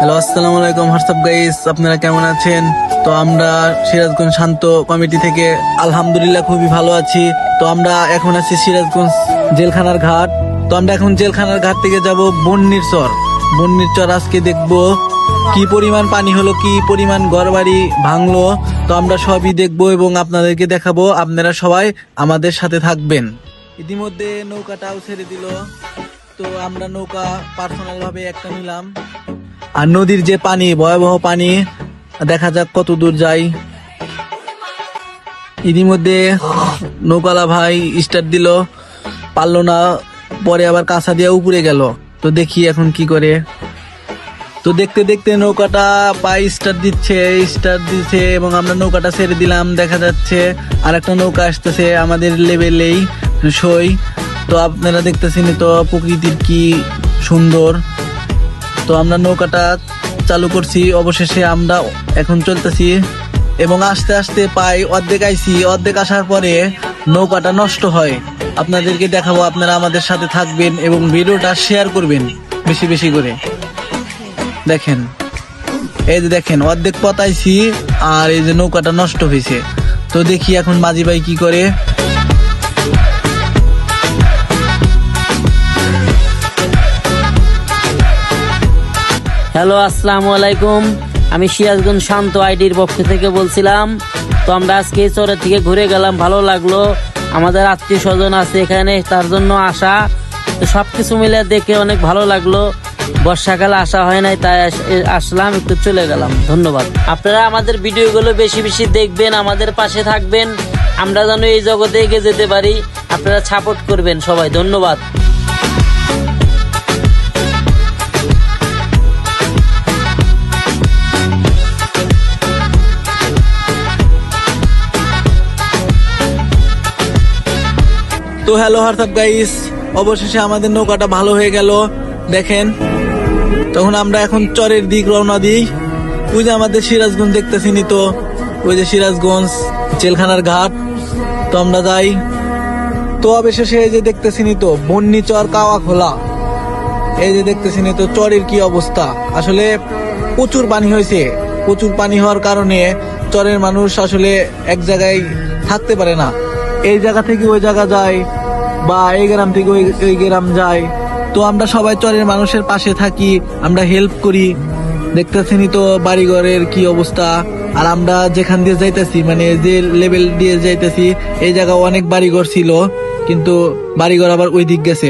Hello, আসসালামু আলাইকুম। WhatsApp guys, আপনারা কেমন আছেন? তো আমরা সিরাজগঞ্জ শান্ত কমিটি থেকে আলহামদুলিল্লাহ খুবই ভালো আছি। তো আমরা এখন আছি সিরাজগঞ্জ জেলখানার ঘাট। তো আমরা এখন জেলখানার ঘাট থেকে যাব বন্নির চর। বন্নির চর আজকে দেখবো কি পরিমাণ পানি হলো, কি পরিমাণ ঘরবাড়ি ভাঙলো। তো আমরা সবই দেখবো এবং আপনাদেরকে দেখাবো। আপনারা সবাই আমাদের সাথে থাকবেন। ইতিমধ্যে নৌকাটাও ছেড়ে দিল। তো আমরা নৌকা পার্সোনাল ভাবে একটা নিলাম। আর নদীর যে পানি, ভয়াবহ পানি, দেখা যাক কত দূর যায়। ইতিমধ্যে নৌকালা ভাই স্টার্ট দিল, পারলো না, পরে আবার কাঁচা দিয়ে উপরে গেল। তো দেখি এখন কি করে। তো দেখতে দেখতে নৌকাটা পাই স্টার্ট দিচ্ছে এবং আমরা নৌকাটা ছেড়ে দিলাম। দেখা যাচ্ছে আর একটা নৌকা আসতেছে আমাদের লেভেলেই সই। তো আপনারা দেখতেছেন তো প্রকৃতির কি সুন্দর। তো আমরা নৌকাটা চালু করছি, অবশেষে আমরা এখন চলতেছি এবং আস্তে আস্তে পাই অর্ধেক আইছি। অর্ধেক আসার পরে নৌকাটা নষ্ট হয়। আপনাদেরকে দেখাবো, আপনারা আমাদের সাথে থাকবেন এবং ভিডিওটা শেয়ার করবেন বেশি বেশি করে। দেখেন, এই যে দেখেন অর্ধেক পতাইছি আর এই যে নৌকাটা নষ্ট হয়েছে। তো দেখি এখন মাঝি ভাই কি করে। হ্যালো, আসসালামু আলাইকুম। আমি সিরাজগঞ্জ শান্ত আইডির পক্ষ থেকে বলছিলাম। তো আমরা আজকে চরের থেকে ঘুরে গেলাম, ভালো লাগলো। আমাদের আত্মীয় স্বজন আছে এখানে, তার জন্য আসা। তো সবকিছু মিলে দেখে অনেক ভালো লাগলো। বর্ষাকালে আসা হয় নাই, তাই আসলাম, একটু চলে গেলাম। ধন্যবাদ। আপনারা আমাদের ভিডিওগুলো বেশি বেশি দেখবেন, আমাদের পাশে থাকবেন। আমরা যেন এই জগতে এগিয়ে যেতে পারি, আপনারা সাপোর্ট করবেন সবাই। ধন্যবাদ। তো হ্যালো হোয়াটসঅ্যাপ গাইস, অবশেষে আমাদের নৌকাটা ভালো হয়ে গেল। দেখেন, তখন আমরা এখন চরের দিক রওনা দিই। ওই যে আমাদের সিরাজগঞ্জ দেখতেছিনি তো, ওই যে সিরাজগঞ্জ জেলখানার ঘাট। তো আমরা যাই। তো অবশেষে এই যে দেখতেছিনি তো বন্নি চর কাওয়া খোলা। এই যে দেখতেছিনি তো চরের কি অবস্থা। আসলে প্রচুর পানি হয়েছে। প্রচুর পানি হওয়ার কারণে চরের মানুষ আসলে এক জায়গায় থাকতে পারে না। এই জায়গা থেকে ওই জায়গা যায় বা এই গ্রাম থেকে ওই গ্রাম যায়। তো আমরা সবাই চরের মানুষের পাশে থাকি, আমরা হেল্প করি। দেখতেছিনি তো বাড়িঘরের কি অবস্থা। আর আমরা যেখান দিয়ে যাইতেছি, মানে যে লেভেল দিয়ে যাইতেছি, এই জায়গা অনেক বাড়িঘর ছিল, কিন্তু বাড়িঘর আবার ওই দিক গেছে।